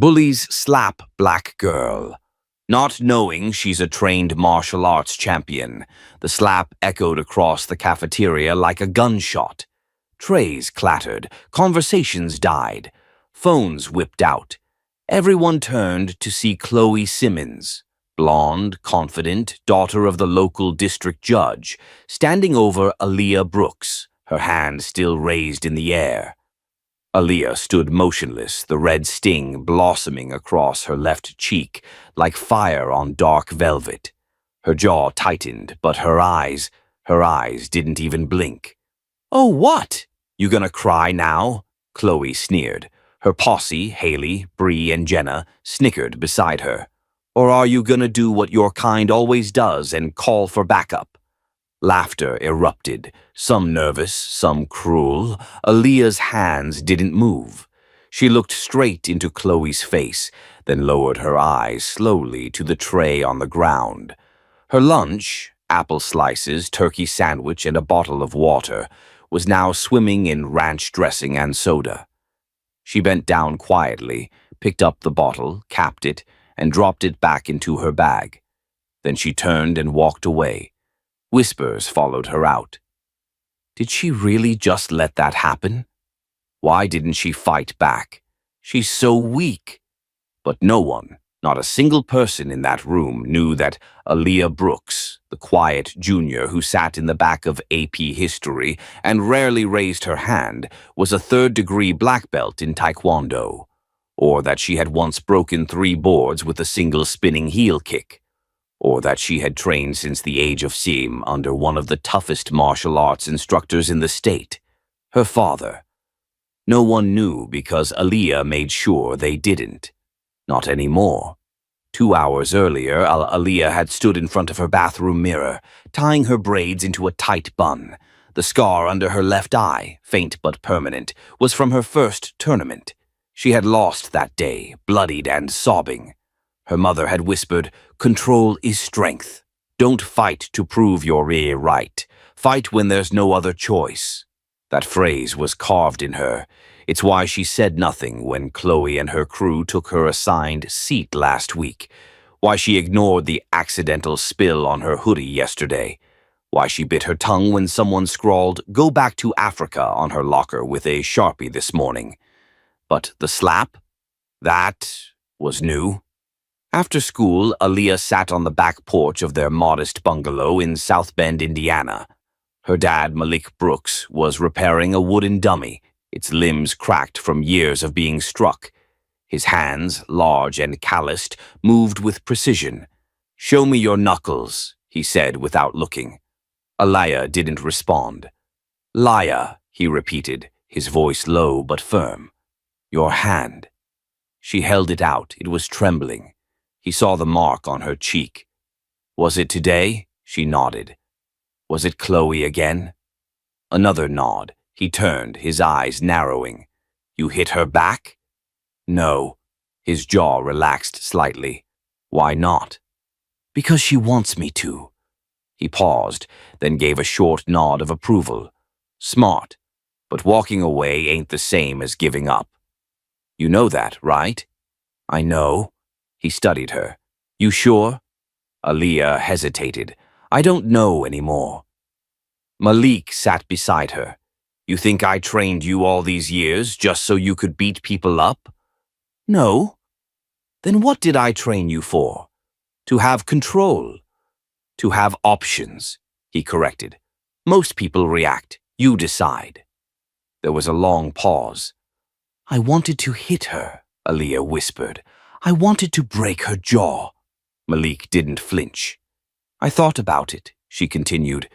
Bullies slap black girl. Not knowing she's a trained martial arts champion, the slap echoed across the cafeteria like a gunshot. Trays clattered, conversations died, phones whipped out. Everyone turned to see Chloe Simmons, blonde, confident, daughter of the local district judge, standing over Aaliyah Brooks, her hand still raised in the air. Aaliyah stood motionless, the red sting blossoming across her left cheek like fire on dark velvet. Her jaw tightened, but her eyes didn't even blink. "Oh, what? You gonna cry now?" Chloe sneered. Her posse, Haley, Bree, and Jenna, snickered beside her. "Or are you gonna do what your kind always does and call for backup?" Laughter erupted, some nervous, some cruel. Aaliyah's hands didn't move. She looked straight into Chloe's face, then lowered her eyes slowly to the tray on the ground. Her lunch, apple slices, turkey sandwich, and a bottle of water, was now swimming in ranch dressing and soda. She bent down quietly, picked up the bottle, capped it, and dropped it back into her bag. Then she turned and walked away. Whispers followed her out. Did she really just let that happen? Why didn't she fight back? She's so weak. But no one, not a single person in that room, knew that Aaliyah Brooks, the quiet junior who sat in the back of AP History and rarely raised her hand, was a third-degree black belt in Taekwondo, or that she had once broken 3 boards with a single spinning heel kick, or that she had trained since the age of Sim under one of the toughest martial arts instructors in the state, her father. No one knew because Aaliyah made sure they didn't. Not anymore. 2 hours earlier, Aaliyah had stood in front of her bathroom mirror, tying her braids into a tight bun. The scar under her left eye, faint but permanent, was from her first tournament. She had lost that day, bloodied and sobbing. Her mother had whispered, "Control is strength. Don't fight to prove you're right. Fight when there's no other choice." That phrase was carved in her. It's why she said nothing when Chloe and her crew took her assigned seat last week. Why she ignored the accidental spill on her hoodie yesterday. Why she bit her tongue when someone scrawled, "Go back to Africa" on her locker with a Sharpie this morning. But the slap? That was new. After school, Aaliyah sat on the back porch of their modest bungalow in South Bend, Indiana. Her dad, Malik Brooks, was repairing a wooden dummy, its limbs cracked from years of being struck. His hands, large and calloused, moved with precision. "Show me your knuckles," he said without looking. Aaliyah didn't respond. "Laya," he repeated, his voice low but firm. "Your hand." She held it out. It was trembling. He saw the mark on her cheek. "Was it today?" She nodded. "Was it Chloe again?" Another nod. He turned, his eyes narrowing. "You hit her back?" "No." His jaw relaxed slightly. "Why not?" "Because she wants me to." He paused, then gave a short nod of approval. "Smart. But walking away ain't the same as giving up. You know that, right?" "I know." He studied her. "You sure?" Aaliyah hesitated. "I don't know anymore." Malik sat beside her. "You think I trained you all these years just so you could beat people up?" "No." "Then what did I train you for?" "To have control." "To have options," he corrected. "Most people react. You decide." There was a long pause. "I wanted to hit her," Aaliyah whispered. "I wanted to break her jaw." Malik didn't flinch. "I thought about it," she continued.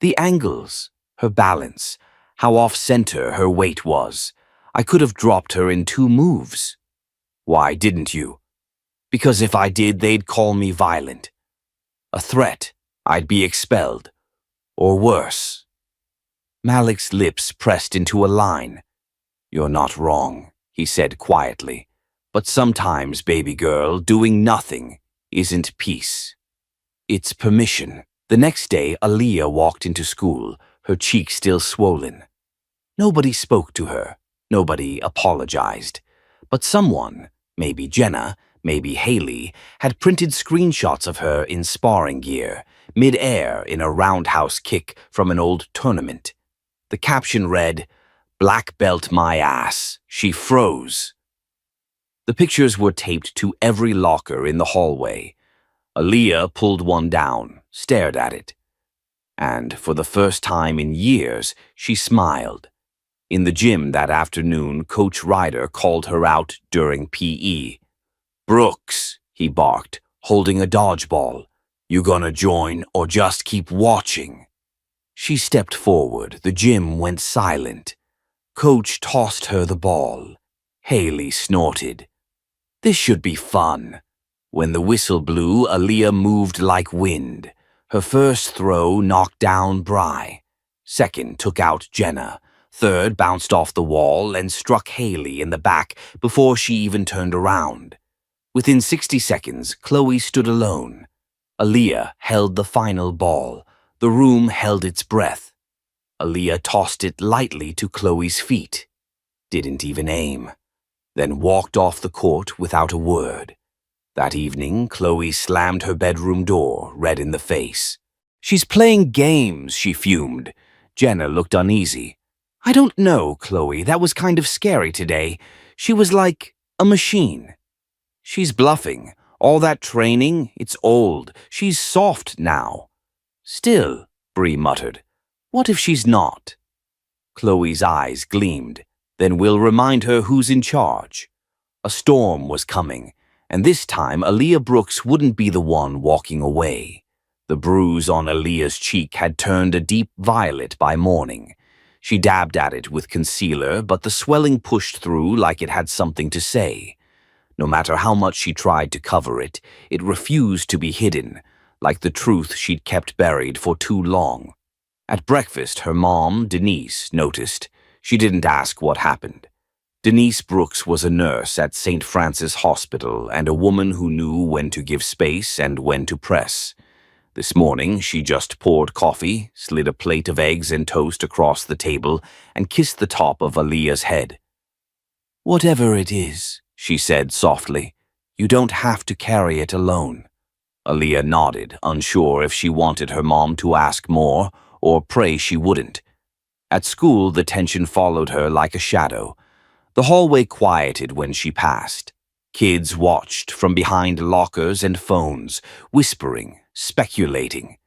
"The angles, her balance, how off-center her weight was. I could have dropped her in 2 moves." "Why didn't you?" "Because if I did, they'd call me violent. A threat. I'd be expelled. Or worse." Malik's lips pressed into a line. "You're not wrong," he said quietly. "But sometimes, baby girl, doing nothing isn't peace. It's permission." The next day, Aaliyah walked into school, her cheek still swollen. Nobody spoke to her. Nobody apologized. But someone, maybe Jenna, maybe Haley, had printed screenshots of her in sparring gear, mid-air in a roundhouse kick from an old tournament. The caption read, "Black belt my ass. She froze." The pictures were taped to every locker in the hallway. Aaliyah pulled one down, stared at it. And for the first time in years, she smiled. In the gym that afternoon, Coach Ryder called her out during PE. "Brooks," he barked, holding a dodgeball. "You gonna join or just keep watching?" She stepped forward. The gym went silent. Coach tossed her the ball. Haley snorted. This should be fun. When the whistle blew, Aaliyah moved like wind. Her first throw knocked down Bry. Second took out Jenna. Third bounced off the wall and struck Haley in the back before she even turned around. Within 60 seconds, Chloe stood alone. Aaliyah held the final ball. The room held its breath. Aaliyah tossed it lightly to Chloe's feet. Didn't even aim. Then walked off the court without a word. That evening, Chloe slammed her bedroom door, red in the face. "She's playing games," she fumed. Jenna looked uneasy. "I don't know, Chloe. That was kind of scary today. She was like a machine." "She's bluffing. All that training, it's old. She's soft now." "Still," Bree muttered, "what if she's not?" Chloe's eyes gleamed. "Then we'll remind her who's in charge." A storm was coming, and this time Aaliyah Brooks wouldn't be the one walking away. The bruise on Aaliyah's cheek had turned a deep violet by morning. She dabbed at it with concealer, but the swelling pushed through like it had something to say. No matter how much she tried to cover it, it refused to be hidden, like the truth she'd kept buried for too long. At breakfast, her mom, Denise, noticed. She didn't ask what happened. Denise Brooks was a nurse at St. Francis Hospital and a woman who knew when to give space and when to press. This morning, she just poured coffee, slid a plate of eggs and toast across the table, and kissed the top of Aaliyah's head. "Whatever it is," she said softly, "you don't have to carry it alone." Aaliyah nodded, unsure if she wanted her mom to ask more or pray she wouldn't. At school, the tension followed her like a shadow. The hallway quieted when she passed. Kids watched from behind lockers and phones, whispering, speculating.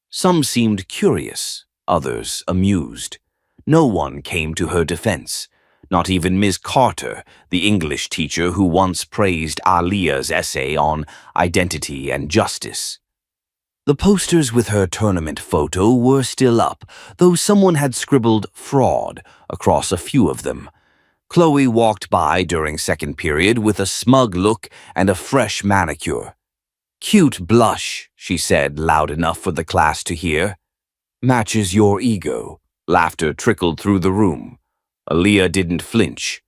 Some seemed curious, others amused. No one came to her defense. Not even Ms. Carter, the English teacher who once praised Aaliyah's essay on identity and justice. The posters with her tournament photo were still up, though someone had scribbled "fraud" across a few of them. Chloe walked by during second period with a smug look and a fresh manicure. "Cute blush," she said loud enough for the class to hear. "Matches your ego." Laughter trickled through the room. Aaliyah didn't flinch,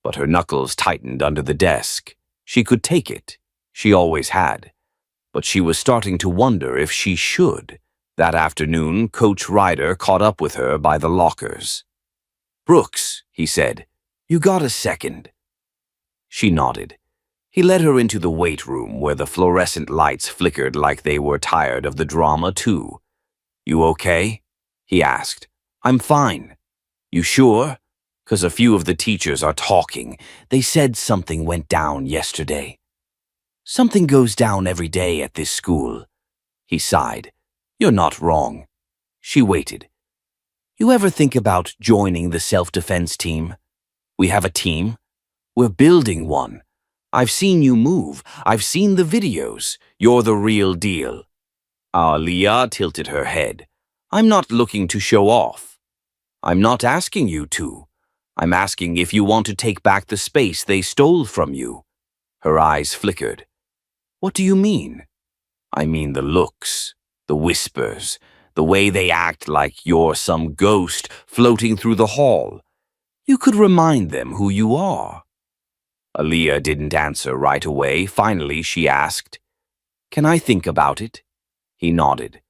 but her knuckles tightened under the desk. She could take it. She always had. But she was starting to wonder if she should. That afternoon, Coach Ryder caught up with her by the lockers. "Brooks," he said, "you got a second?" She nodded. He led her into the weight room where the fluorescent lights flickered like they were tired of the drama too. "You okay?" he asked. "I'm fine." "You sure? 'Cause a few of the teachers are talking. They said something went down yesterday." "Something goes down every day at this school." He sighed. "You're not wrong." She waited. "You ever think about joining the self-defense team? We have a team. We're building one. I've seen you move. I've seen the videos. You're the real deal." Aaliyah tilted her head. "I'm not looking to show off. I'm not asking you to. I'm asking if you want to take back the space they stole from you." Her eyes flickered. "What do you mean?" "I mean the looks, the whispers, the way they act like you're some ghost floating through the hall. You could remind them who you are." Aaliyah didn't answer right away. Finally, she asked, "Can I think about it?" He nodded.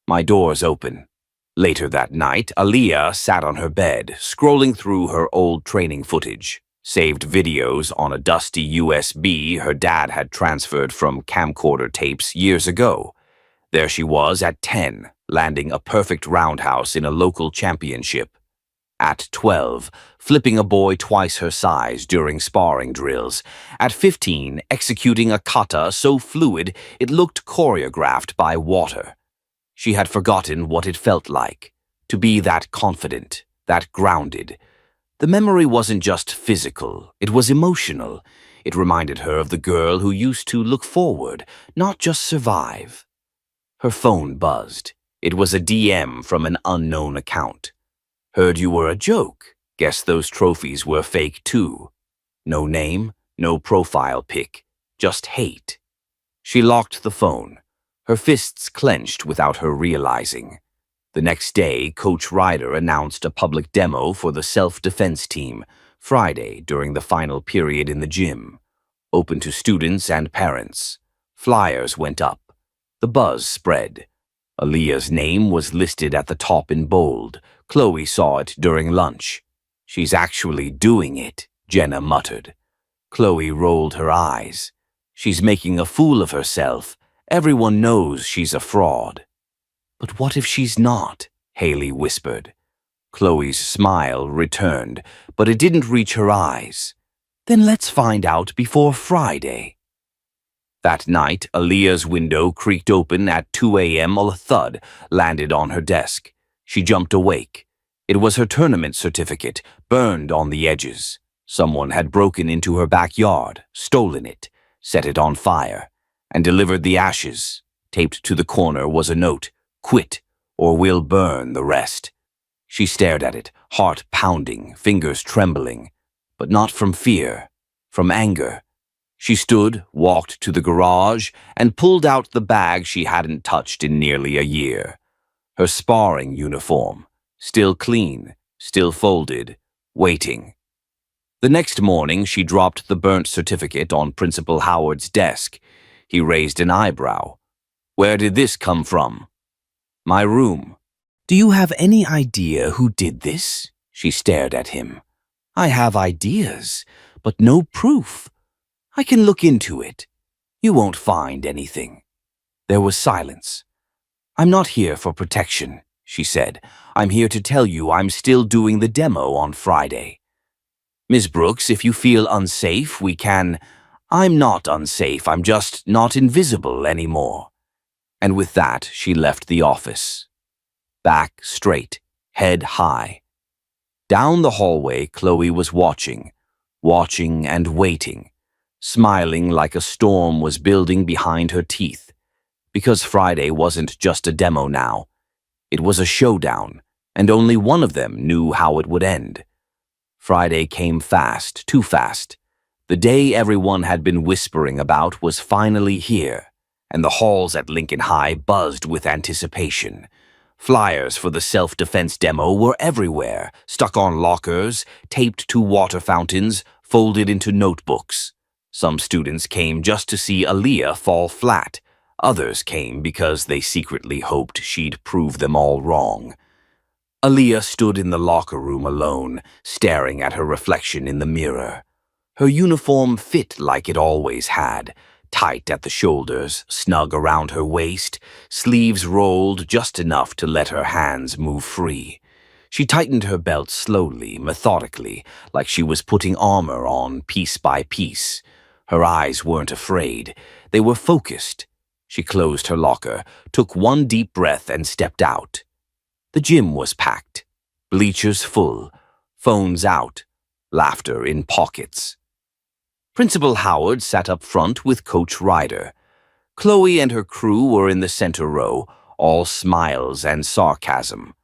"My door's open." Later that night, Aaliyah sat on her bed, scrolling through her old training footage. Saved videos on a dusty USB her dad had transferred from camcorder tapes years ago. There she was at 10, landing a perfect roundhouse in a local championship. At 12, flipping a boy twice her size during sparring drills. At 15, executing a kata so fluid it looked choreographed by water. She had forgotten what it felt like to be that confident, that grounded. The memory wasn't just physical, it was emotional. It reminded her of the girl who used to look forward, not just survive. Her phone buzzed. It was a DM from an unknown account. Heard you were a joke. Guess those trophies were fake too. No name, no profile pic, just hate. She locked the phone, her fists clenched without her realizing. The next day, Coach Ryder announced a public demo for the self-defense team, Friday during the final period in the gym. Open to students and parents. Flyers went up. The buzz spread. Aaliyah's name was listed at the top in bold. Chloe saw it during lunch. She's actually doing it, Jenna muttered. Chloe rolled her eyes. She's making a fool of herself. Everyone knows she's a fraud. But what if she's not? Haley whispered. Chloe's smile returned, but it didn't reach her eyes. Then let's find out before Friday. That night, Aaliyah's window creaked open at 2 a.m. A thud landed on her desk. She jumped awake. It was her tournament certificate, burned on the edges. Someone had broken into her backyard, stolen it, set it on fire, and delivered the ashes. Taped to the corner was a note, "Quit, or we'll burn the rest." She stared at it, heart pounding, fingers trembling, but not from fear, from anger. She stood, walked to the garage, and pulled out the bag she hadn't touched in nearly a year. Her sparring uniform, still clean, still folded, waiting. The next morning, she dropped the burnt certificate on Principal Howard's desk. He raised an eyebrow. "Where did this come from?" "My room." "Do you have any idea who did this?" She stared at him. "I have ideas, but no proof. I can look into it. You won't find anything." There was silence. "I'm not here for protection," she said. "I'm here to tell you I'm still doing the demo on Friday. Ms. Brooks, if you feel unsafe, we can—" "I'm not unsafe, I'm just not invisible anymore." And with that, she left the office. Back straight, head high. Down the hallway, Chloe was watching and waiting, smiling like a storm was building behind her teeth. Because Friday wasn't just a demo now. It was a showdown, and only one of them knew how it would end. Friday came fast, too fast. The day everyone had been whispering about was finally here, and the halls at Lincoln High buzzed with anticipation. Flyers for the self-defense demo were everywhere, stuck on lockers, taped to water fountains, folded into notebooks. Some students came just to see Aaliyah fall flat. Others came because they secretly hoped she'd prove them all wrong. Aaliyah stood in the locker room alone, staring at her reflection in the mirror. Her uniform fit like it always had, tight at the shoulders, snug around her waist, sleeves rolled just enough to let her hands move free. She tightened her belt slowly, methodically, like she was putting armor on piece by piece. Her eyes weren't afraid. They were focused. She closed her locker, took one deep breath, and stepped out. The gym was packed, bleachers full, phones out, laughter in pockets. Principal Howard sat up front with Coach Ryder. Chloe and her crew were in the center row, all smiles and sarcasm.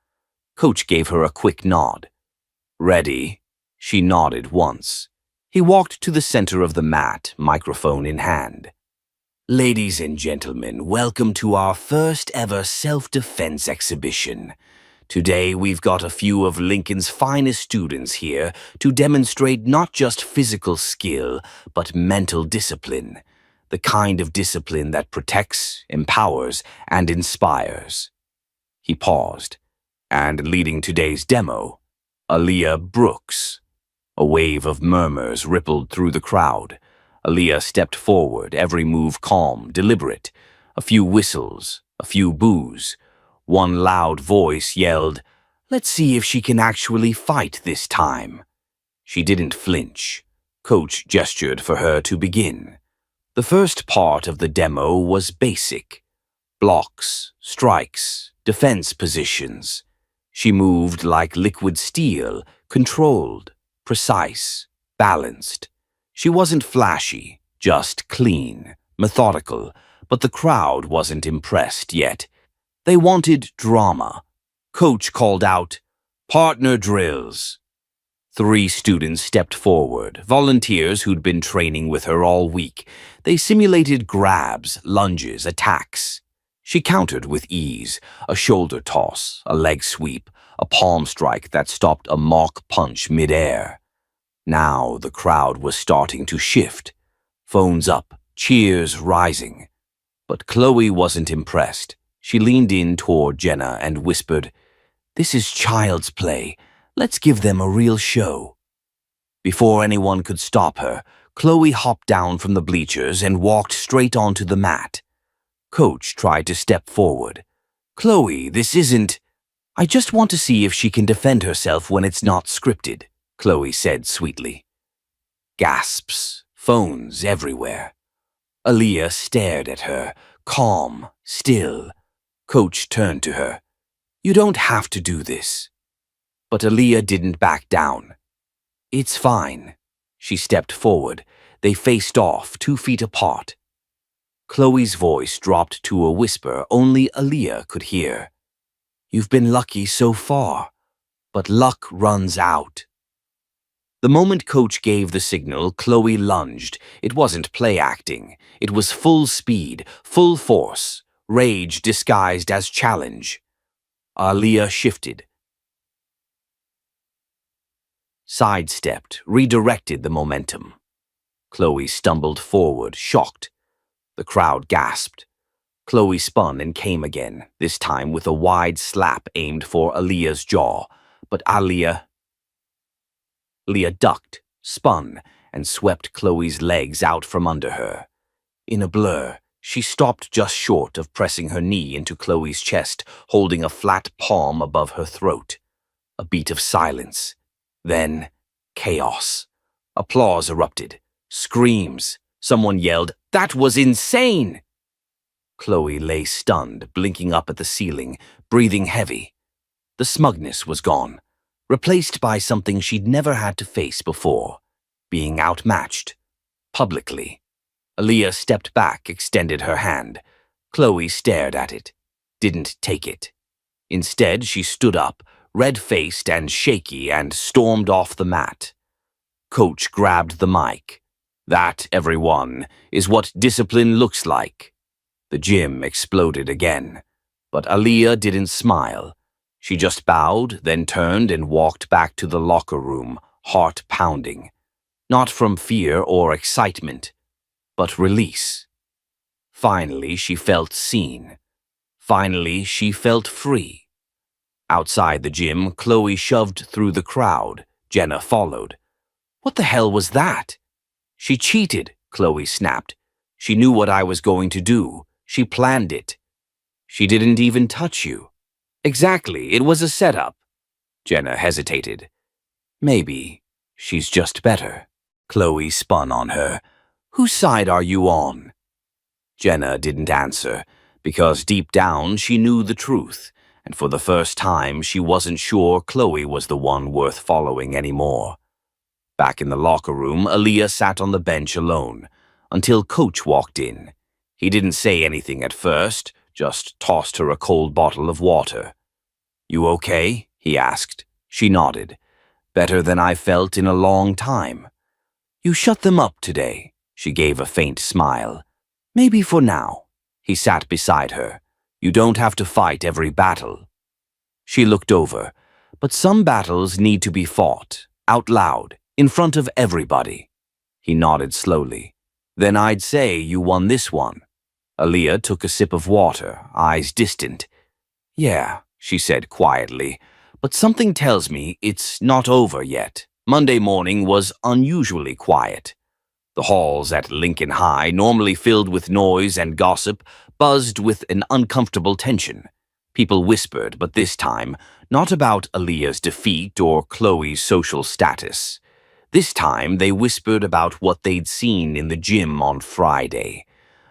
Coach gave her a quick nod. "Ready?" She nodded once. He walked to the center of the mat, microphone in hand. "Ladies and gentlemen, welcome to our first ever self-defense exhibition. Today we've got a few of Lincoln's finest students here to demonstrate not just physical skill, but mental discipline. The kind of discipline that protects, empowers, and inspires." He paused. "And leading today's demo, Aaliyah Brooks." A wave of murmurs rippled through the crowd. Aaliyah stepped forward, every move calm, deliberate. A few whistles, a few boos. One loud voice yelled, "Let's see if she can actually fight this time." She didn't flinch. Coach gestured for her to begin. The first part of the demo was basic. Blocks, strikes, defense positions. She moved like liquid steel, controlled, precise, balanced. She wasn't flashy, just clean, methodical, but the crowd wasn't impressed yet. They wanted drama. Coach called out, "Partner drills." 3 students stepped forward, volunteers who'd been training with her all week. They simulated grabs, lunges, attacks. She countered with ease, a shoulder toss, a leg sweep, a palm strike that stopped a mock punch midair. Now the crowd was starting to shift. Phones up, cheers rising. But Chloe wasn't impressed. She leaned in toward Jenna and whispered, "This is child's play. Let's give them a real show." Before anyone could stop her, Chloe hopped down from the bleachers and walked straight onto the mat. Coach tried to step forward. "Chloe, this isn't—" "I just want to see if she can defend herself when it's not scripted," Chloe said sweetly. Gasps, phones everywhere. Aaliyah stared at her, calm, still. Coach turned to her. "You don't have to do this." But Aaliyah didn't back down. "It's fine." She stepped forward. They faced off, 2 feet apart. Chloe's voice dropped to a whisper only Aaliyah could hear. "You've been lucky so far, but luck runs out." The moment Coach gave the signal, Chloe lunged. It wasn't play acting. It was full speed, full force, rage disguised as challenge. Aaliyah shifted, sidestepped, redirected the momentum. Chloe stumbled forward, shocked. The crowd gasped. Chloe spun and came again, this time with a wide slap aimed for Aaliyah's jaw. But Aaliyah ducked, spun, and swept Chloe's legs out from under her. In a blur, she stopped just short of pressing her knee into Chloe's chest, holding a flat palm above her throat. A beat of silence. Then, chaos. Applause erupted. Screams. Someone yelled, "That was insane!" Chloe lay stunned, blinking up at the ceiling, breathing heavy. The smugness was gone, replaced by something she'd never had to face before, being outmatched. Publicly. Aaliyah stepped back, extended her hand. Chloe stared at it, didn't take it. Instead, she stood up, red-faced and shaky, and stormed off the mat. Coach grabbed the mic. "That, everyone, is what discipline looks like." The gym exploded again. But Aaliyah didn't smile. She just bowed, then turned and walked back to the locker room, heart pounding. Not from fear or excitement, but release. Finally, she felt seen. Finally, she felt free. Outside the gym, Chloe shoved through the crowd. Jenna followed. "What the hell was that?" "She cheated," Chloe snapped. "She knew what I was going to do. She planned it." "She didn't even touch you." "Exactly, it was a setup." Jenna hesitated. "Maybe she's just better." Chloe spun on her. "Whose side are you on?" Jenna didn't answer, because deep down she knew the truth, and for the first time she wasn't sure Chloe was the one worth following anymore. Back in the locker room, Aaliyah sat on the bench alone, until Coach walked in. He didn't say anything at first, just tossed her a cold bottle of water. "You okay?" he asked. She nodded. "Better than I felt in a long time." "You shut them up today." She gave a faint smile. "Maybe for now." He sat beside her. "You don't have to fight every battle." She looked over. "But some battles need to be fought, out loud, in front of everybody." He nodded slowly. "Then I'd say you won this one." Aaliyah took a sip of water, eyes distant. "Yeah," she said quietly, "but something tells me it's not over yet." Monday morning was unusually quiet. The halls at Lincoln High, normally filled with noise and gossip, buzzed with an uncomfortable tension. People whispered, but this time, not about Aaliyah's defeat or Chloe's social status. This time, they whispered about what they'd seen in the gym on Friday.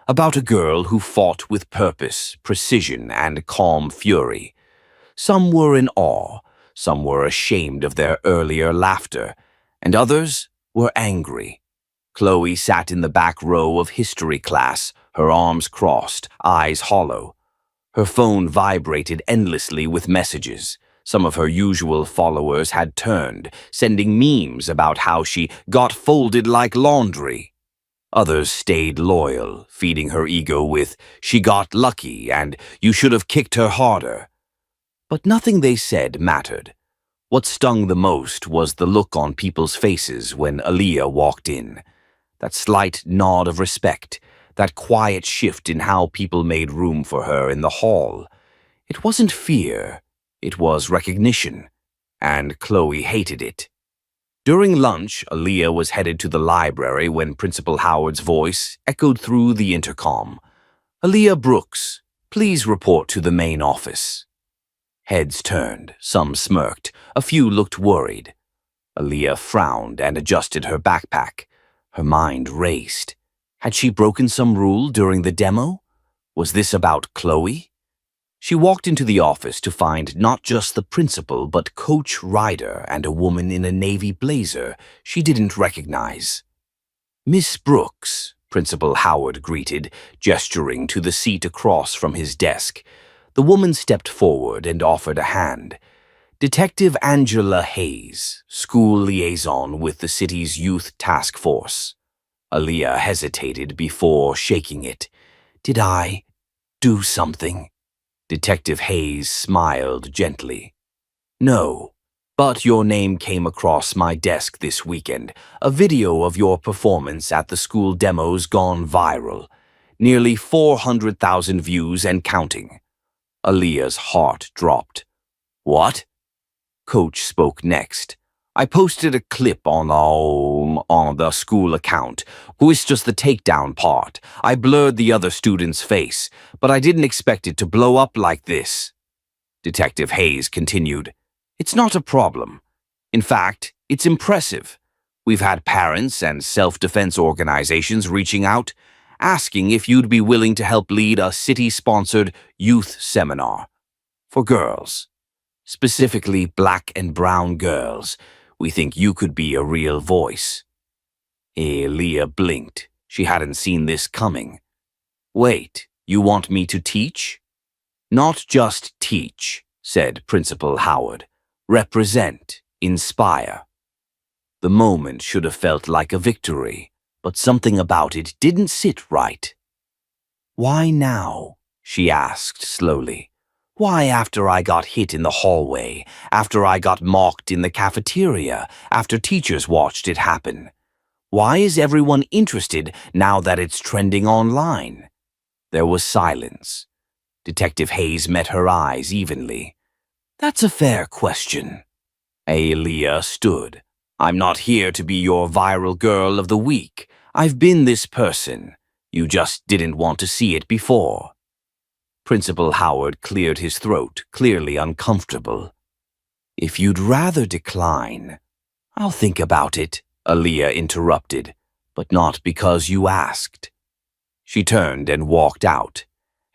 About a girl who fought with purpose, precision, and calm fury. Some were in awe, some were ashamed of their earlier laughter, and others were angry. Chloe sat in the back row of history class, her arms crossed, eyes hollow. Her phone vibrated endlessly with messages. Some of her usual followers had turned, sending memes about how she got folded like laundry. Others stayed loyal, feeding her ego with, "She got lucky," and "You should have kicked her harder." But nothing they said mattered. What stung the most was the look on people's faces when Aaliyah walked in. That slight nod of respect, that quiet shift in how people made room for her in the hall. It wasn't fear, it was recognition, and Chloe hated it. During lunch, Aaliyah was headed to the library when Principal Howard's voice echoed through the intercom. "Aaliyah Brooks, please report to the main office." Heads turned, some smirked, a few looked worried. Aaliyah frowned and adjusted her backpack. Her mind raced. Had she broken some rule during the demo? Was this about Chloe? She walked into the office to find not just the principal, but Coach Ryder and a woman in a navy blazer she didn't recognize. "Miss Brooks," Principal Howard greeted, gesturing to the seat across from his desk. The woman stepped forward and offered a hand. "Detective Angela Hayes, school liaison with the city's youth task force." Aaliyah hesitated before shaking it. "Did I do something?" Detective Hayes smiled gently. "No, but your name came across my desk this weekend. A video of your performance at the school demo's gone viral. Nearly 400,000 views and counting." Aaliyah's heart dropped. "What?" Coach spoke next. "I posted a clip on the school account. It's just the takedown part. I blurred the other student's face, but I didn't expect it to blow up like this." Detective Hayes continued. "It's not a problem. In fact, it's impressive. We've had parents and self-defense organizations reaching out, asking if you'd be willing to help lead a city-sponsored youth seminar for girls, specifically black and brown girls. We think you could be a real voice." Aaliyah blinked. She hadn't seen this coming. "Wait, you want me to teach?" "Not just teach," said Principal Howard. "Represent, inspire." The moment should have felt like a victory, but something about it didn't sit right. "Why now?" she asked slowly. "Why after I got hit in the hallway, after I got mocked in the cafeteria, after teachers watched it happen? Why is everyone interested now that it's trending online?" There was silence. Detective Hayes met her eyes evenly. "That's a fair question." Aaliyah stood. "I'm not here to be your viral girl of the week. I've been this person. You just didn't want to see it before." Principal Howard cleared his throat, clearly uncomfortable. "If you'd rather decline—" "I'll think about it," Aaliyah interrupted, "but not because you asked." She turned and walked out,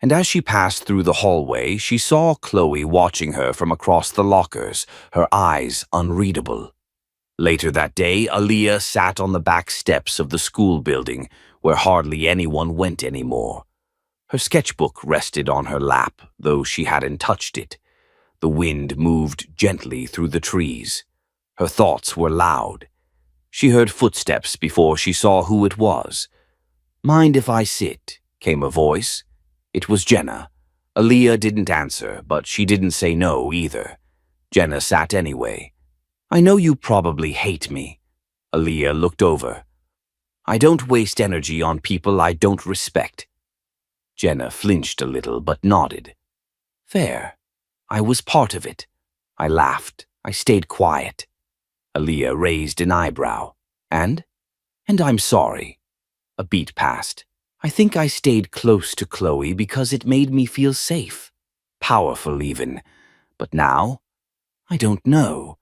and as she passed through the hallway, she saw Chloe watching her from across the lockers, her eyes unreadable. Later that day, Aaliyah sat on the back steps of the school building, where hardly anyone went anymore. Her sketchbook rested on her lap, though she hadn't touched it. The wind moved gently through the trees. Her thoughts were loud. She heard footsteps before she saw who it was. "Mind if I sit?" came a voice. It was Jenna. Aaliyah didn't answer, but she didn't say no either. Jenna sat anyway. "I know you probably hate me." Aaliyah looked over. "I don't waste energy on people I don't respect." Jenna flinched a little but nodded. "Fair. I was part of it. I laughed. I stayed quiet." Aaliyah raised an eyebrow. And? And I'm sorry. A beat passed. I think I stayed close to Chloe because it made me feel safe. Powerful even. But now? I don't know.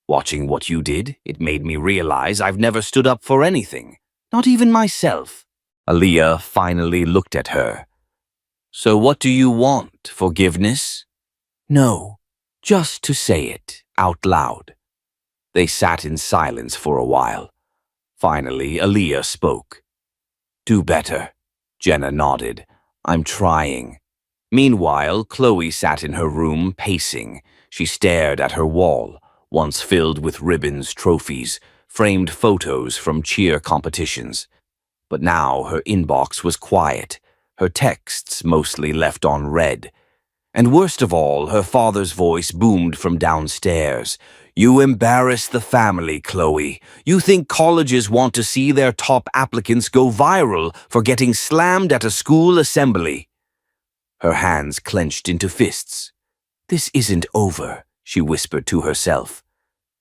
Watching what you did, it made me realize I've never stood up for anything. Not even myself. Aaliyah finally looked at her. So what do you want? Forgiveness? No. Just to say it out loud. They sat in silence for a while. Finally, Aaliyah spoke. Do better. Jenna nodded. I'm trying. Meanwhile, Chloe sat in her room, pacing. She stared at her wall, once filled with ribbons, trophies, framed photos from cheer competitions. But now her inbox was quiet, her texts mostly left on read. And worst of all, her father's voice boomed from downstairs. You embarrass the family, Chloe. You think colleges want to see their top applicants go viral for getting slammed at a school assembly. Her hands clenched into fists. This isn't over, she whispered to herself.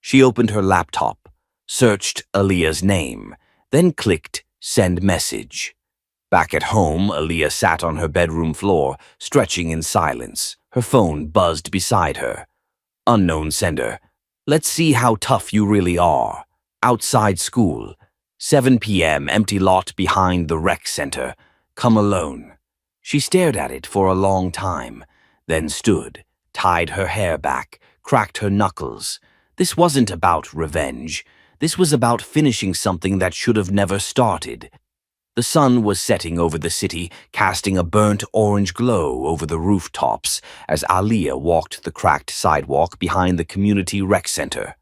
She opened her laptop, searched Aaliyah's name, then clicked Send Message. Back at home, Aaliyah sat on her bedroom floor, stretching in silence. Her phone buzzed beside her. Unknown sender. Let's see how tough you really are. Outside school. 7 p.m., empty lot behind the rec center. Come alone. She stared at it for a long time, then stood, tied her hair back, cracked her knuckles. This wasn't about revenge. This was about finishing something that should have never started. The sun was setting over the city, casting a burnt orange glow over the rooftops as Aaliyah walked the cracked sidewalk behind the community rec center.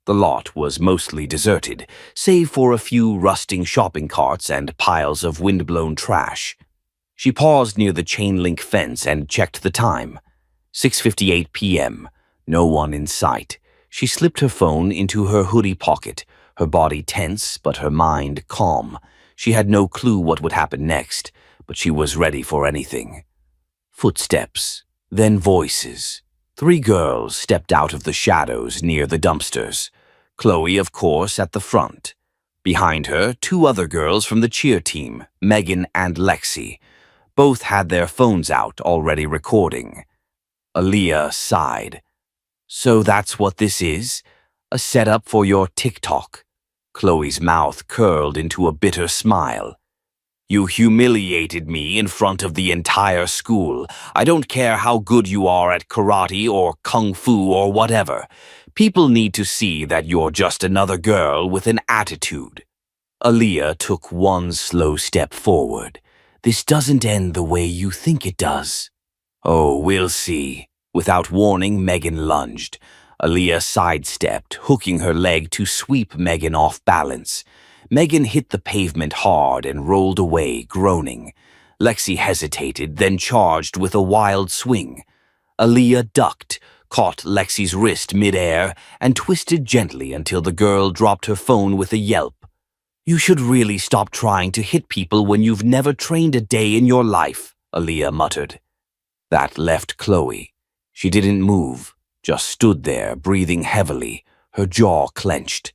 The lot was mostly deserted, save for a few rusting shopping carts and piles of windblown trash. She paused near the chain-link fence and checked the time. 6:58 p.m. No one in sight. She slipped her phone into her hoodie pocket, her body tense but her mind calm. She had no clue what would happen next, but she was ready for anything. Footsteps, then voices. 3 girls stepped out of the shadows near the dumpsters. Chloe, of course, at the front. Behind her, 2 other girls from the cheer team, Megan and Lexi. Both had their phones out, already recording. Aaliyah sighed. So that's what this is? A setup for your TikTok? Chloe's mouth curled into a bitter smile. You humiliated me in front of the entire school. I don't care how good you are at karate or kung fu or whatever. People need to see that you're just another girl with an attitude. Aaliyah took one slow step forward. This doesn't end the way you think it does. Oh, we'll see. Without warning, Megan lunged. Aaliyah sidestepped, hooking her leg to sweep Megan off balance. Megan hit the pavement hard and rolled away, groaning. Lexi hesitated, then charged with a wild swing. Aaliyah ducked, caught Lexi's wrist mid-air, and twisted gently until the girl dropped her phone with a yelp. You should really stop trying to hit people when you've never trained a day in your life, Aaliyah muttered. That left Chloe. She didn't move. Just stood there, breathing heavily, her jaw clenched.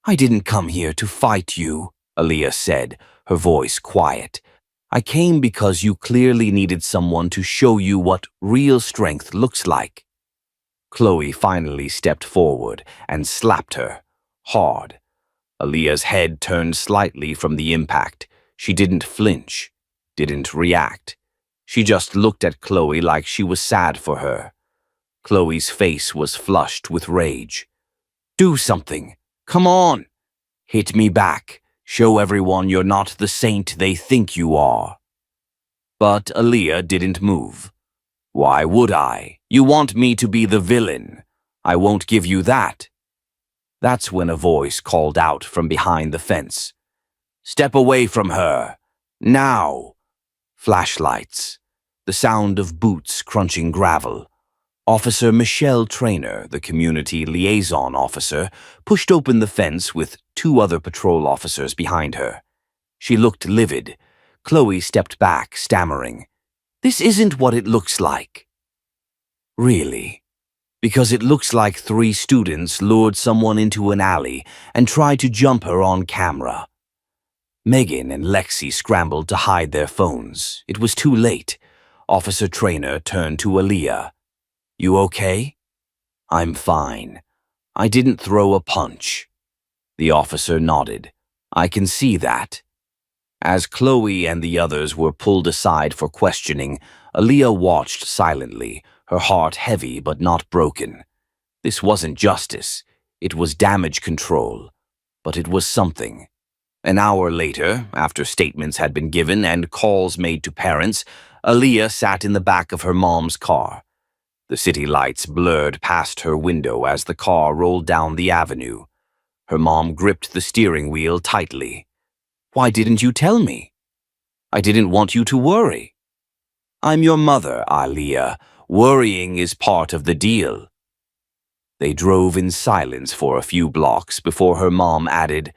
I didn't come here to fight you, Aaliyah said, her voice quiet. I came because you clearly needed someone to show you what real strength looks like. Chloe finally stepped forward and slapped her, hard. Aaliyah's head turned slightly from the impact. She didn't flinch, didn't react. She just looked at Chloe like she was sad for her. Chloe's face was flushed with rage. Do something. Come on. Hit me back. Show everyone you're not the saint they think you are. But Aaliyah didn't move. Why would I? You want me to be the villain. I won't give you that. That's when a voice called out from behind the fence. Step away from her. Now. Flashlights. The sound of boots crunching gravel. Officer Michelle Traynor, the community liaison officer, pushed open the fence with 2 other patrol officers behind her. She looked livid. Chloe stepped back, stammering. This isn't what it looks like. Really? Because it looks like 3 students lured someone into an alley and tried to jump her on camera. Megan and Lexi scrambled to hide their phones. It was too late. Officer Trainer turned to Aaliyah. "You okay?" "I'm fine. I didn't throw a punch." The officer nodded. "I can see that." As Chloe and the others were pulled aside for questioning, Aaliyah watched silently, her heart heavy but not broken. This wasn't justice. It was damage control. But it was something. An hour later, after statements had been given and calls made to parents, Aaliyah sat in the back of her mom's car. The city lights blurred past her window as the car rolled down the avenue. Her mom gripped the steering wheel tightly. "Why didn't you tell me?" "I didn't want you to worry." "I'm your mother, Aaliyah. Worrying is part of the deal." They drove in silence for a few blocks before her mom added,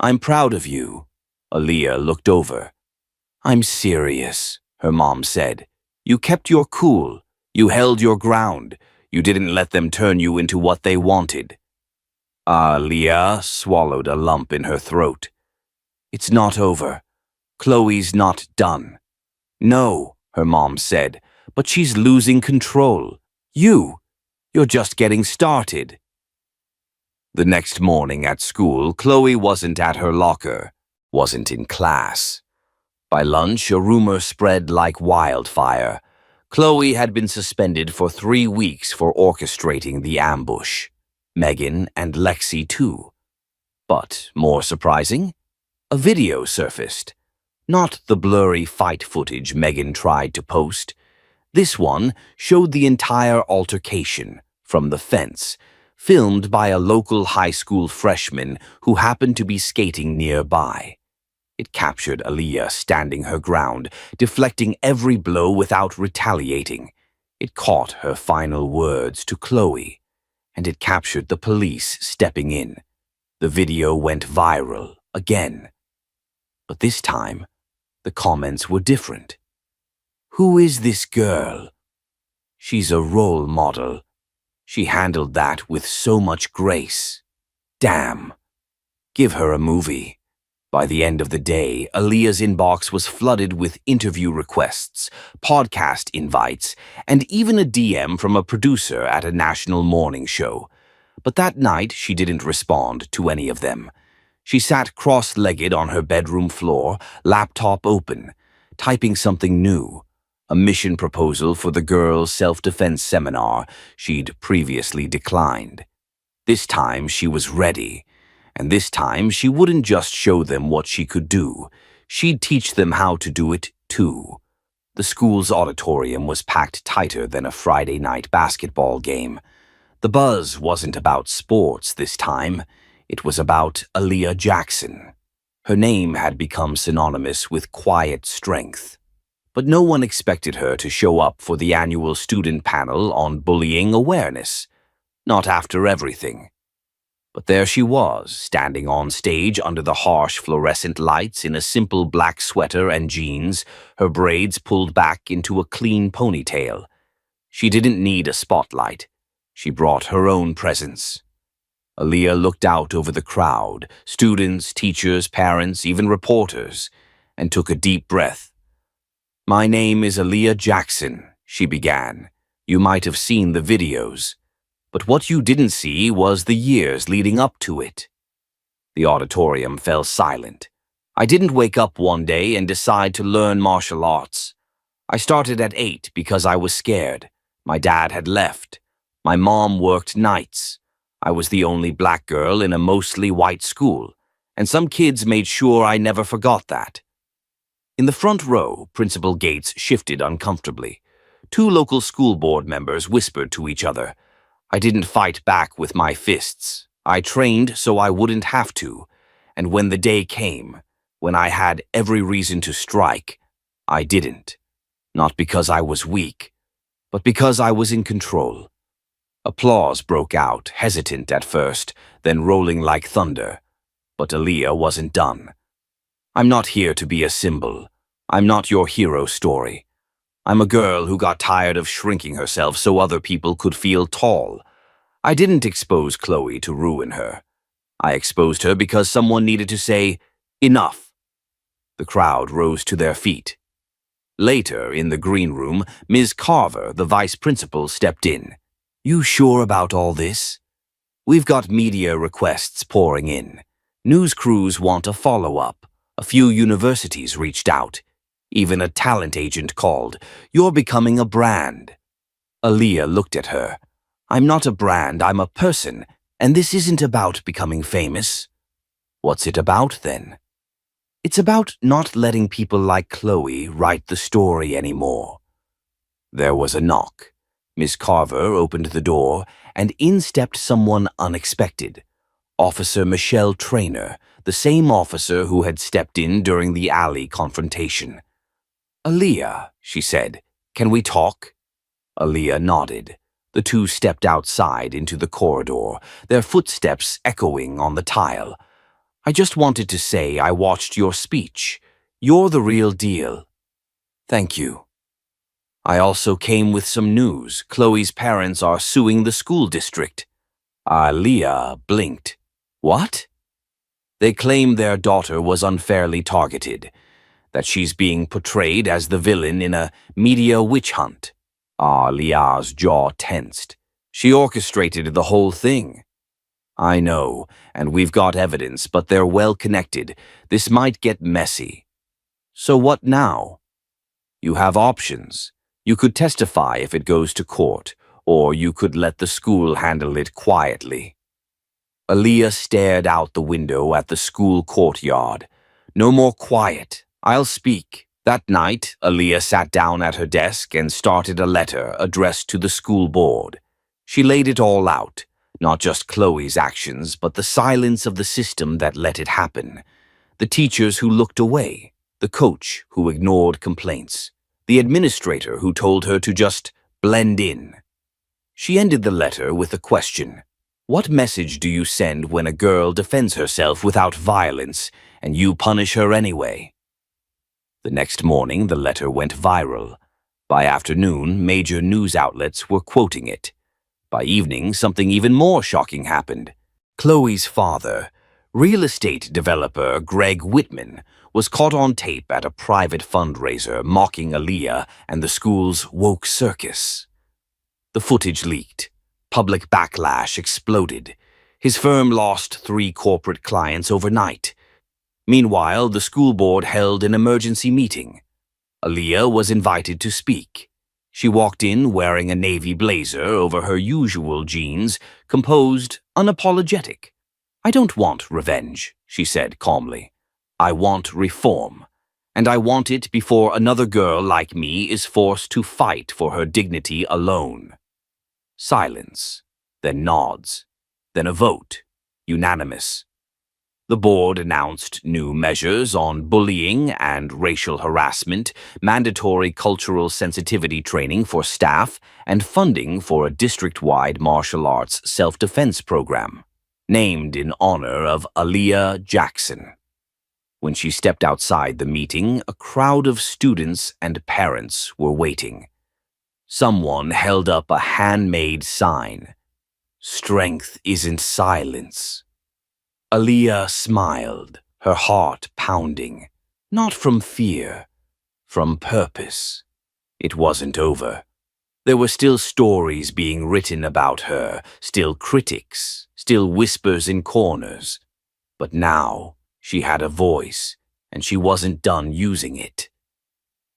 "I'm proud of you." Aaliyah looked over. "I'm serious," her mom said. "You kept your cool. You held your ground. You didn't let them turn you into what they wanted." Aaliyah swallowed a lump in her throat. "It's not over. Chloe's not done." "No," her mom said, "but she's losing control. You're just getting started." The next morning at school, Chloe wasn't at her locker, wasn't in class. By lunch, a rumor spread like wildfire. Chloe had been suspended for 3 weeks for orchestrating the ambush. Megan and Lexi too. But, more surprising, a video surfaced. Not the blurry fight footage Megan tried to post. This one showed the entire altercation, from the fence, filmed by a local high school freshman who happened to be skating nearby. It captured Aaliyah standing her ground, deflecting every blow without retaliating. It caught her final words to Chloe, and it captured the police stepping in. The video went viral again. But this time, the comments were different. "Who is this girl? She's a role model. She handled that with so much grace. Damn. Give her a movie." By the end of the day, Aaliyah's inbox was flooded with interview requests, podcast invites, and even a DM from a producer at a national morning show. But that night, she didn't respond to any of them. She sat cross-legged on her bedroom floor, laptop open, typing something new, a mission proposal for the girls' self-defense seminar she'd previously declined. This time she was ready, and this time she wouldn't just show them what she could do. She'd teach them how to do it too. The school's auditorium was packed tighter than a Friday night basketball game. The buzz wasn't about sports this time. It was about Aaliyah Jackson. Her name had become synonymous with quiet strength. But no one expected her to show up for the annual student panel on bullying awareness. Not after everything. But there she was, standing on stage under the harsh fluorescent lights in a simple black sweater and jeans, her braids pulled back into a clean ponytail. She didn't need a spotlight. She brought her own presence. Aaliyah looked out over the crowd, students, teachers, parents, even reporters, and took a deep breath. "My name is Aaliyah Jackson," she began. "You might have seen the videos. But what you didn't see was the years leading up to it." The auditorium fell silent. "I didn't wake up one day and decide to learn martial arts. I started at 8 because I was scared. My dad had left. My mom worked nights. I was the only black girl in a mostly white school, and some kids made sure I never forgot that." In the front row, Principal Gates shifted uncomfortably. 2 local school board members whispered to each other. "I didn't fight back with my fists. I trained so I wouldn't have to. And when the day came, when I had every reason to strike, I didn't. Not because I was weak, but because I was in control." Applause broke out, hesitant at first, then rolling like thunder. But Aaliyah wasn't done. "I'm not here to be a symbol. I'm not your hero story. I'm a girl who got tired of shrinking herself so other people could feel tall. I didn't expose Chloe to ruin her. I exposed her because someone needed to say, enough. The crowd rose to their feet. Later, in the green room, Ms. Carver, the vice principal, stepped in. You sure about all this? We've got media requests pouring in. News crews want a follow-up. A few universities reached out. Even a talent agent called. You're becoming a brand. Aaliyah looked at her. I'm not a brand, I'm a person, and this isn't about becoming famous. What's it about, then? It's about not letting people like Chloe write the story anymore. There was a knock. Miss Carver opened the door, and in stepped someone unexpected. Officer Michelle Traynor, the same officer who had stepped in during the alley confrontation. Aaliyah, she said, can we talk? Aaliyah nodded. The two stepped outside into the corridor, their footsteps echoing on the tile. I just wanted to say I watched your speech. You're the real deal. Thank you. I also came with some news. Chloe's parents are suing the school district. Aaliyah blinked. What? They claim their daughter was unfairly targeted, that she's being portrayed as the villain in a media witch hunt. Aaliyah's jaw tensed. She orchestrated the whole thing. I know, and we've got evidence, but they're well connected. This might get messy. So what now? You have options. You could testify if it goes to court, or you could let the school handle it quietly. Aaliyah stared out the window at the school courtyard. No more quiet. I'll speak. That night, Aaliyah sat down at her desk and started a letter addressed to the school board. She laid it all out, not just Chloe's actions, but the silence of the system that let it happen. The teachers who looked away, the coach who ignored complaints, the administrator who told her to just blend in. She ended the letter with a question. What message do you send when a girl defends herself without violence and you punish her anyway? The next morning, the letter went viral. By afternoon, major news outlets were quoting it. By evening, something even more shocking happened. Chloe's father, real estate developer Greg Whitman, was caught on tape at a private fundraiser mocking Aaliyah and the school's woke circus. The footage leaked. Public backlash exploded. His firm lost 3 corporate clients overnight. Meanwhile, the school board held an emergency meeting. Aaliyah was invited to speak. She walked in wearing a navy blazer over her usual jeans, composed, unapologetic. I don't want revenge, she said calmly. I want reform. And I want it before another girl like me is forced to fight for her dignity alone. Silence, then nods, then a vote, unanimous. The board announced new measures on bullying and racial harassment, mandatory cultural sensitivity training for staff, and funding for a district-wide martial arts self-defense program, named in honor of Aaliyah Jackson. When she stepped outside the meeting, a crowd of students and parents were waiting. Someone held up a handmade sign. Strength isn't silence. Aaliyah smiled, her heart pounding. Not from fear, from purpose. It wasn't over. There were still stories being written about her, still critics, still whispers in corners. But now she had a voice, and she wasn't done using it.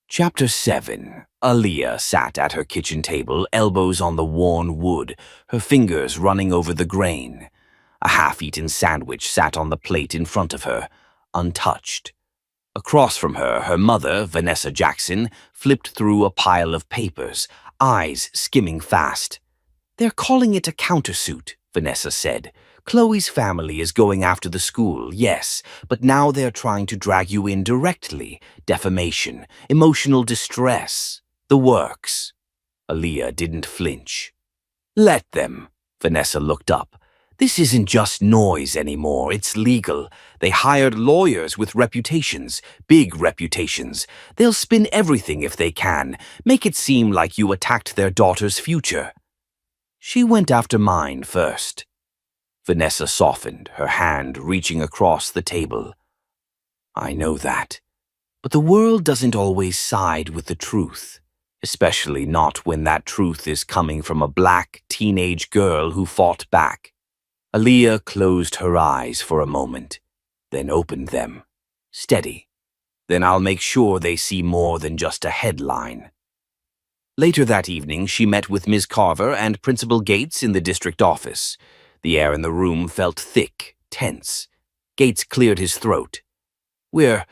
Chapter 7. Aaliyah sat at her kitchen table, elbows on the worn wood, her fingers running over the grain. A half-eaten sandwich sat on the plate in front of her, untouched. Across from her, her mother, Vanessa Jackson, flipped through a pile of papers, eyes skimming fast. They're calling it a countersuit, Vanessa said. Chloe's family is going after the school, yes, but now they're trying to drag you in directly. Defamation, emotional distress, the works. Aaliyah didn't flinch. Let them. Vanessa looked up. This isn't just noise anymore, it's legal. They hired lawyers with reputations, big reputations. They'll spin everything if they can, make it seem like you attacked their daughter's future. She went after mine first. Vanessa softened, her hand reaching across the table. I know that. But the world doesn't always side with the truth, especially not when that truth is coming from a black teenage girl who fought back. Aaliyah closed her eyes for a moment, then opened them. Steady. Then I'll make sure they see more than just a headline. Later that evening, she met with Ms. Carver and Principal Gates in the district office. The air in the room felt thick, tense. Gates cleared his throat. We're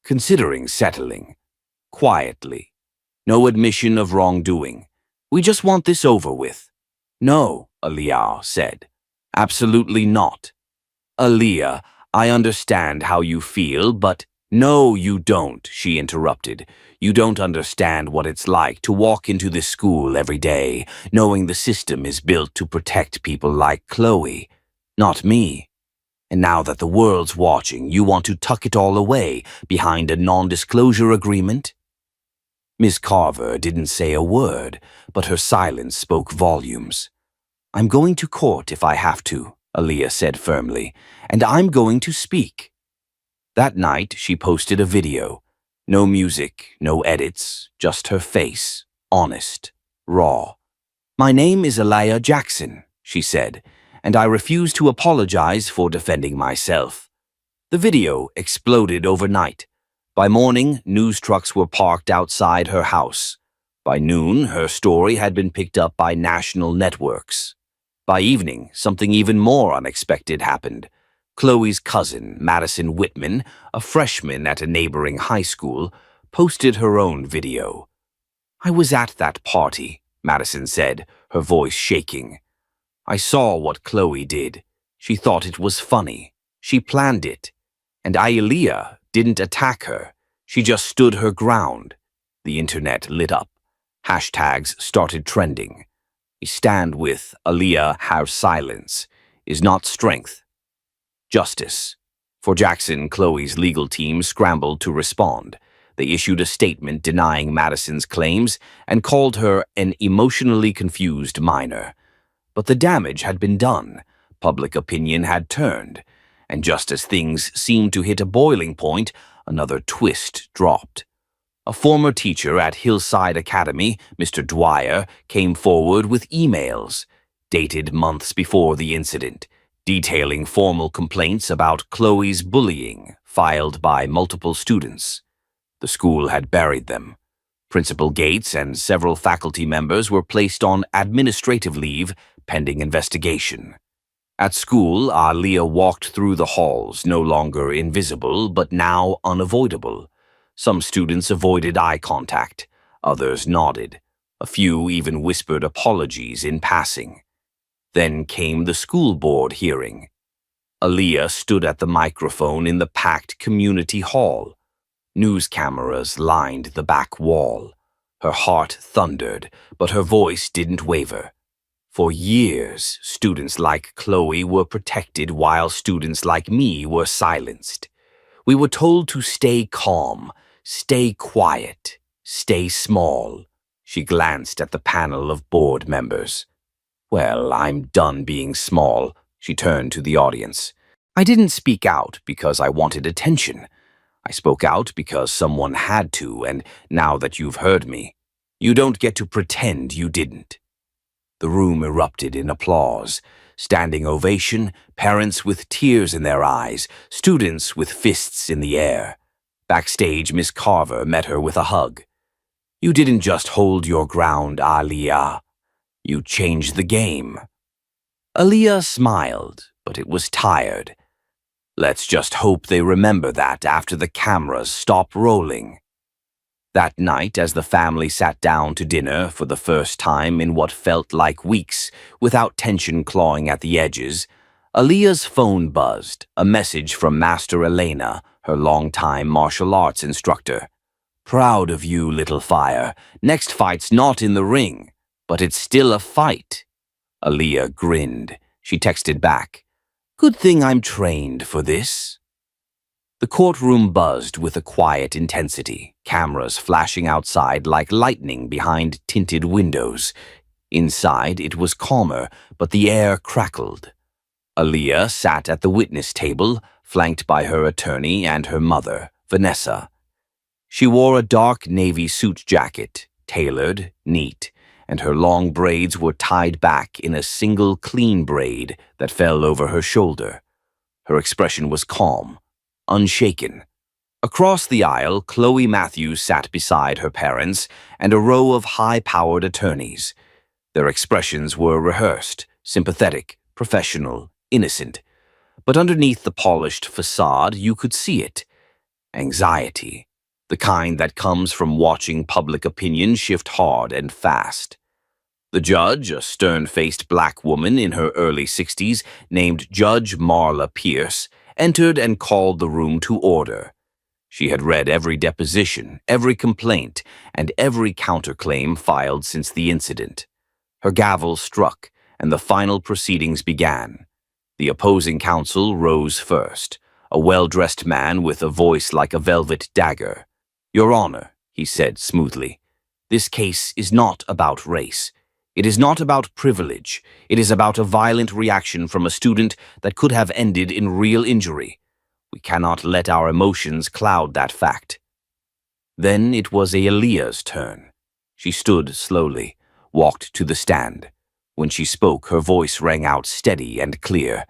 considering settling. Quietly. No admission of wrongdoing. We just want this over with. No, Aaliyah said. Absolutely not. Aaliyah, I understand how you feel, but no, you don't, she interrupted. You don't understand what it's like to walk into this school every day, knowing the system is built to protect people like Chloe, not me. And now that the world's watching, you want to tuck it all away behind a non-disclosure agreement? Miss Carver didn't say a word, but her silence spoke volumes. I'm going to court if I have to, Aaliyah said firmly, and I'm going to speak. That night, she posted a video. No music, no edits, just her face, honest, raw. My name is Aaliyah Jackson, she said, and I refuse to apologize for defending myself. The video exploded overnight. By morning, news trucks were parked outside her house. By noon, her story had been picked up by national networks. By evening, something even more unexpected happened. Chloe's cousin, Madison Whitman, a freshman at a neighboring high school, posted her own video. I was at that party, Madison said, her voice shaking. I saw what Chloe did. She thought it was funny. She planned it. And Aaliyah didn't attack her. She just stood her ground. The internet lit up. Hashtags started trending. We stand with Aaliyah. Her silence is not strength. Justice. For Jackson, Chloe's legal team scrambled to respond. They issued a statement denying Madison's claims and called her an emotionally confused minor. But the damage had been done. Public opinion had turned. And just as things seemed to hit a boiling point, another twist dropped. A former teacher at Hillside Academy, Mr. Dwyer, came forward with emails, dated months before the incident, detailing formal complaints about Chloe's bullying filed by multiple students. The school had buried them. Principal Gates and several faculty members were placed on administrative leave pending investigation. At school, Aaliyah walked through the halls, no longer invisible, but now unavoidable. Some students avoided eye contact. Others nodded. A few even whispered apologies in passing. Then came the school board hearing. Aaliyah stood at the microphone in the packed community hall. News cameras lined the back wall. Her heart thundered, but her voice didn't waver. For years, students like Chloe were protected while students like me were silenced. We were told to stay calm, stay quiet, stay small. She glanced at the panel of board members. Well, I'm done being small, she turned to the audience. I didn't speak out because I wanted attention. I spoke out because someone had to, and now that you've heard me, you don't get to pretend you didn't. The room erupted in applause. Standing ovation, parents with tears in their eyes, students with fists in the air. Backstage, Miss Carver met her with a hug. You didn't just hold your ground, Aaliyah. You changed the game. Aaliyah smiled, but it was tired. Let's just hope they remember that after the cameras stop rolling. That night, as the family sat down to dinner for the first time in what felt like weeks, without tension clawing at the edges, Aaliyah's phone buzzed, a message from Master Elena, her longtime martial arts instructor. Proud of you, little fire. Next fight's not in the ring, but it's still a fight. Aaliyah grinned. She texted back, "Good thing I'm trained for this." The courtroom buzzed with a quiet intensity, cameras flashing outside like lightning behind tinted windows. Inside, it was calmer, but the air crackled. Aaliyah sat at the witness table, flanked by her attorney and her mother, Vanessa. She wore a dark navy suit jacket, tailored, neat, and her long braids were tied back in a single clean braid that fell over her shoulder. Her expression was calm, unshaken. Across the aisle, Chloe Matthews sat beside her parents and a row of high-powered attorneys. Their expressions were rehearsed, sympathetic, professional, innocent. But underneath the polished facade, you could see it. Anxiety. The kind that comes from watching public opinion shift hard and fast. The judge, a stern-faced black woman in her early 60s named Judge Marla Pierce, entered and called the room to order. She had read every deposition, every complaint, and every counterclaim filed since the incident. Her gavel struck, and the final proceedings began. The opposing counsel rose first, a well-dressed man with a voice like a velvet dagger. "Your Honor," he said smoothly, "this case is not about race. It is not about privilege. It is about a violent reaction from a student that could have ended in real injury. We cannot let our emotions cloud that fact." Then it was Aaliyah's turn. She stood slowly, walked to the stand. When she spoke, her voice rang out steady and clear.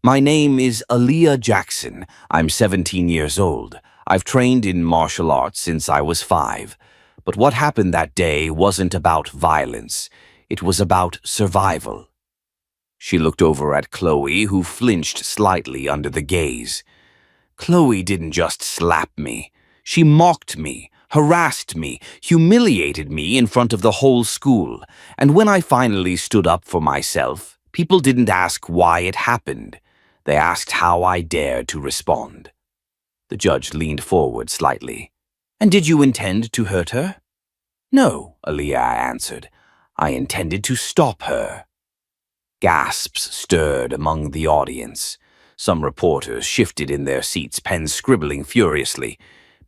"My name is Aaliyah Jackson. I'm 17 years old. I've trained in martial arts since I was 5. But what happened that day wasn't about violence. It was about survival." She looked over at Chloe, who flinched slightly under the gaze. "Chloe didn't just slap me. She mocked me, harassed me, humiliated me in front of the whole school. And when I finally stood up for myself, people didn't ask why it happened. They asked how I dared to respond." The judge leaned forward slightly. "And did you intend to hurt her?" "No," Aaliyah answered. "I intended to stop her." Gasps stirred among the audience. Some reporters shifted in their seats, pens scribbling furiously.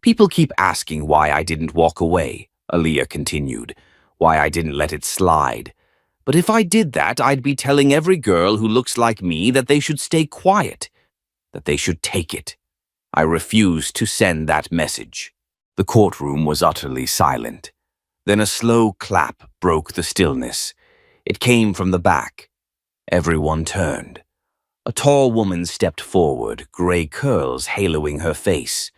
"People keep asking why I didn't walk away," Aaliyah continued, "why I didn't let it slide. But if I did that, I'd be telling every girl who looks like me that they should stay quiet, that they should take it. I refuse to send that message." The courtroom was utterly silent. Then a slow clap broke the stillness. It came from the back. Everyone turned. A tall woman stepped forward, gray curls haloing her face.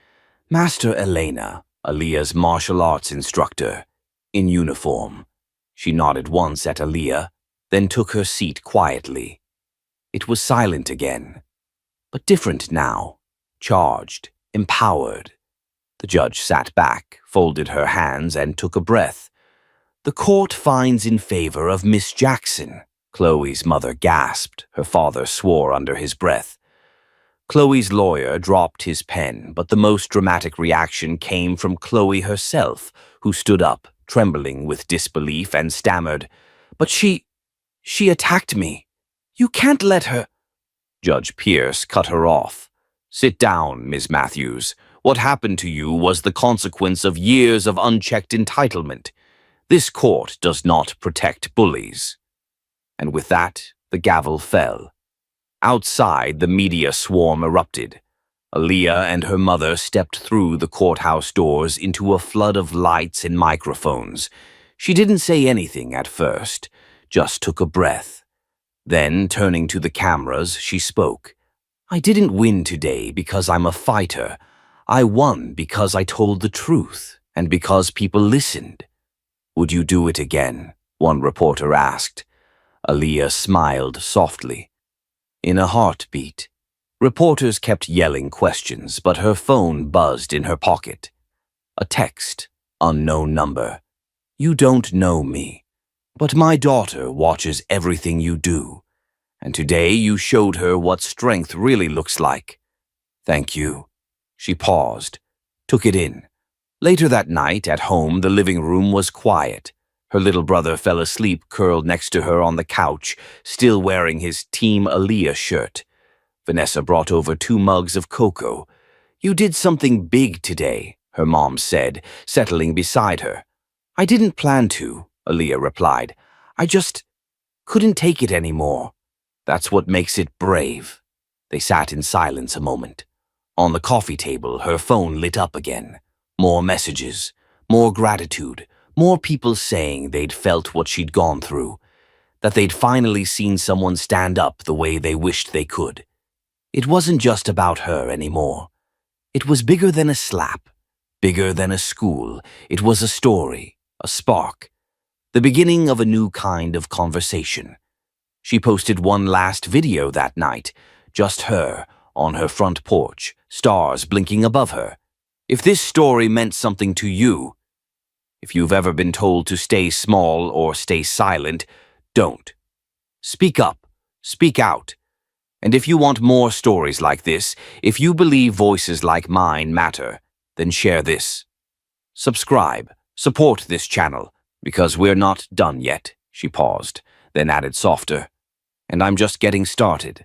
Master Elena, Aaliyah's martial arts instructor, in uniform. She nodded once at Aaliyah, then took her seat quietly. It was silent again, but different now, charged, empowered. The judge sat back, folded her hands, and took a breath. "The court finds in favor of Miss Jackson," Chloe's mother gasped. Her father swore under his breath. Chloe's lawyer dropped his pen, but the most dramatic reaction came from Chloe herself, who stood up, trembling with disbelief, and stammered, "But she attacked me. You can't let her—" Judge Pierce cut her off. "Sit down, Ms. Matthews. What happened to you was the consequence of years of unchecked entitlement. This court does not protect bullies." And with that, the gavel fell. Outside, the media swarm erupted. Aaliyah and her mother stepped through the courthouse doors into a flood of lights and microphones. She didn't say anything at first, just took a breath. Then, turning to the cameras, she spoke. "I didn't win today because I'm a fighter. I won because I told the truth and because people listened." "Would you do it again?" one reporter asked. Aaliyah smiled softly. "In a heartbeat." Reporters kept yelling questions, but her phone buzzed in her pocket. A text, unknown number. "You don't know me, but my daughter watches everything you do, and today you showed her what strength really looks like. Thank you." She paused, took it in. Later that night, at home, the living room was quiet. Her little brother fell asleep curled next to her on the couch, still wearing his Team Aaliyah shirt. Vanessa brought over 2 mugs of cocoa. "You did something big today," her mom said, settling beside her. "I didn't plan to," Aaliyah replied. "I just couldn't take it anymore." "That's what makes it brave." They sat in silence a moment. On the coffee table, her phone lit up again. More messages, more gratitude, more people saying they'd felt what she'd gone through, that they'd finally seen someone stand up the way they wished they could. It wasn't just about her anymore. It was bigger than a slap, bigger than a school. It was a story, a spark, the beginning of a new kind of conversation. She posted one last video that night, just her, on her front porch, stars blinking above her. If this story meant something to you, if you've ever been told to stay small or stay silent, don't. Speak up, speak out. And if you want more stories like this, if you believe voices like mine matter, then share this. Subscribe, support this channel, because we're not done yet, she paused, then added softer. And I'm just getting started.